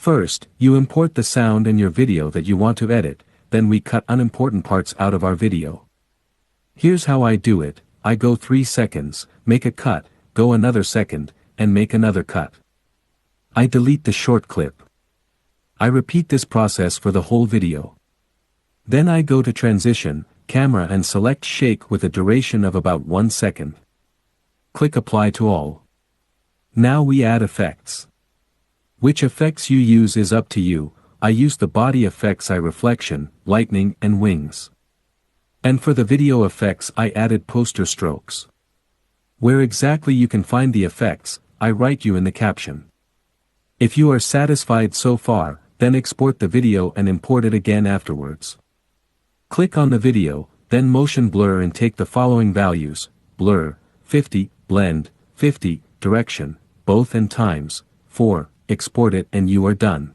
First, you import the sound in your video that you want to edit, then we cut unimportant parts out of our video. Here's how I do it: I go 3 seconds, make a cut, go another second, and make another cut. I delete the short clip. I repeat this process for the whole video. Then I go to transition, camera and select shake with a duration of about 1 second. Click apply to all. Now we add effects. Which effects you use is up to you. I use the body effects, eye reflection, lightning and wings. And for the video effects I added poster strokes. Where exactly you can find the effects, I write you in the caption. If you are satisfied so far, then export the video and import it again afterwards. Click on the video, then motion blur and take the following values: blur, 50, blend, 50, direction, both and times, 4, export it and you are done.